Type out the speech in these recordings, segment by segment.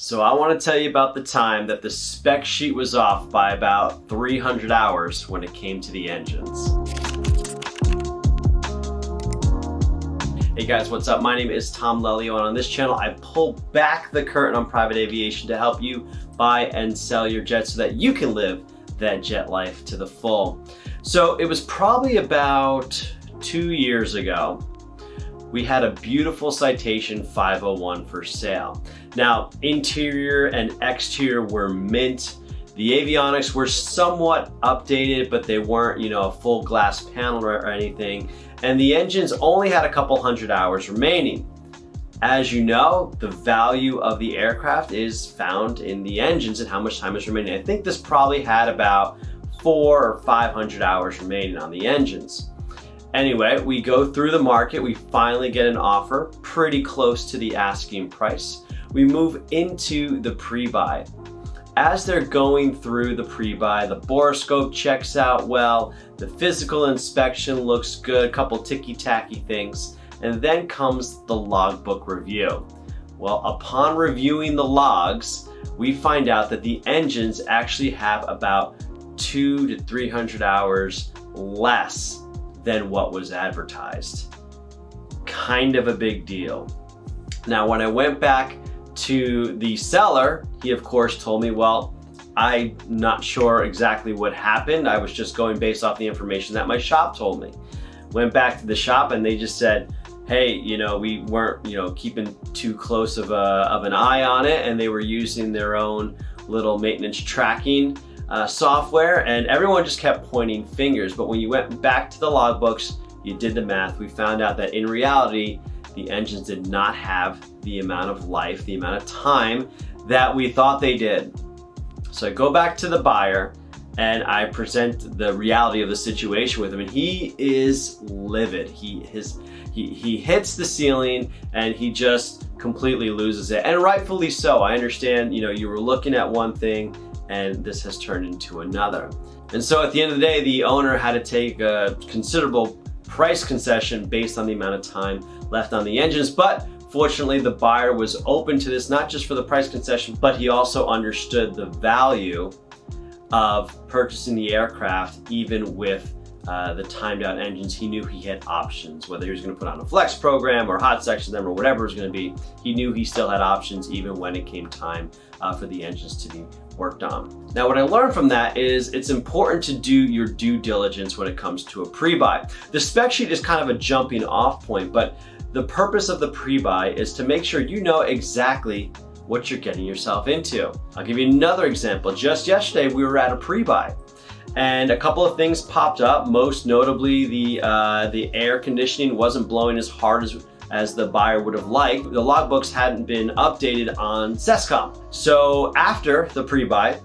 So I want to tell you about the time that the spec sheet was off by about 300 hours when it came to the engines. Hey guys, what's up? My name is Tom Lelyo, and on this channel I pull back the curtain on private aviation to help you buy and sell your jet so that you can live that jet life to the full. So it was probably about 2 years ago. We had a beautiful Citation 501 for sale. Now, interior and exterior were mint. The avionics were somewhat updated, but they weren't, a full glass panel or anything. And the engines only had a couple hundred hours remaining. As you know, the value of the aircraft is found in the engines and how much time is remaining. I think this probably had about 400 or 500 hours remaining on the engines. Anyway, we go through the market, we finally get an offer pretty close to the asking price. We move into the pre-buy. As they're going through the pre-buy, the borescope checks out well, the physical inspection looks good, a couple ticky-tacky things, and then comes the logbook review. Well, upon reviewing the logs, we find out that the engines actually have about 200 to 300 hours less than what was advertised. Kind of a big deal. Now, when I went back to the seller, he of course told me, well, I'm not sure exactly what happened. I was just going based off the information that my shop told me. Went back to the shop and they just said, hey, we weren't, keeping too close of an eye on it, and they were using their own little maintenance tracking software, and everyone just kept pointing fingers. But when you went back to the logbooks, you did the math, we found out that in reality, the engines did not have the amount of life, the amount of time that we thought they did. So I go back to the buyer and I present the reality of the situation with him, and he is livid. He hits the ceiling and he just completely loses it, and rightfully so. I understand, you were looking at one thing and this has turned into another. And so at the end of the day, the owner had to take a considerable price concession based on the amount of time left on the engines. But fortunately, the buyer was open to this, not just for the price concession, but he also understood the value of purchasing the aircraft even with the timed out engines. He knew he had options, whether he was going to put on a flex program or hot section them or whatever it was going to be. He knew he still had options even when it came time for the engines to be worked on. Now, what I learned from that is it's important to do your due diligence when it comes to a pre-buy. The spec sheet is kind of a jumping off point, but the purpose of the pre-buy is to make sure you know exactly what you're getting yourself into. I'll give you another example. Just yesterday, we were at a pre-buy, and a couple of things popped up. Most notably, the air conditioning wasn't blowing as hard as the buyer would have liked. The logbooks hadn't been updated on SESCOM. So after the pre-buy,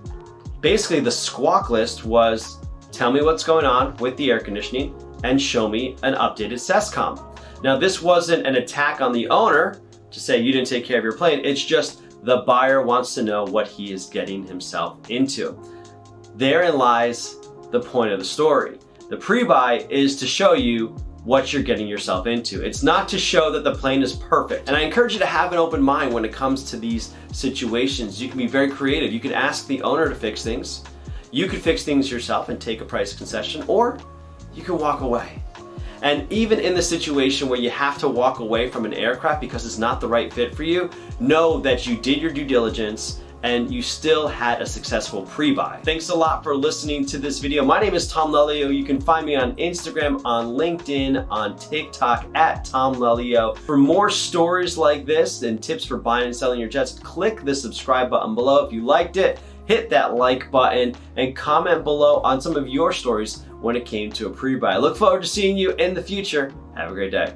basically the squawk list was, tell me what's going on with the air conditioning and show me an updated SESCOM. Now, this wasn't an attack on the owner to say you didn't take care of your plane. It's just the buyer wants to know what he is getting himself into. Therein lies the point of the story. The pre-buy is to show you what you're getting yourself into. It's not to show that the plane is perfect. And I encourage you to have an open mind when it comes to these situations. You can be very creative. You can ask the owner to fix things. You could fix things yourself and take a price concession, or you can walk away. And even in the situation where you have to walk away from an aircraft because it's not the right fit for you, know that you did your due diligence and you still had a successful pre-buy. Thanks a lot for listening to this video. My name is Tom Lelyo. You can find me on Instagram, on LinkedIn, on TikTok at Tom Lelyo. For more stories like this and tips for buying and selling your jets, click the subscribe button below. If you liked it, hit that like button and comment below on some of your stories when it came to a pre-buy. I look forward to seeing you in the future. Have a great day.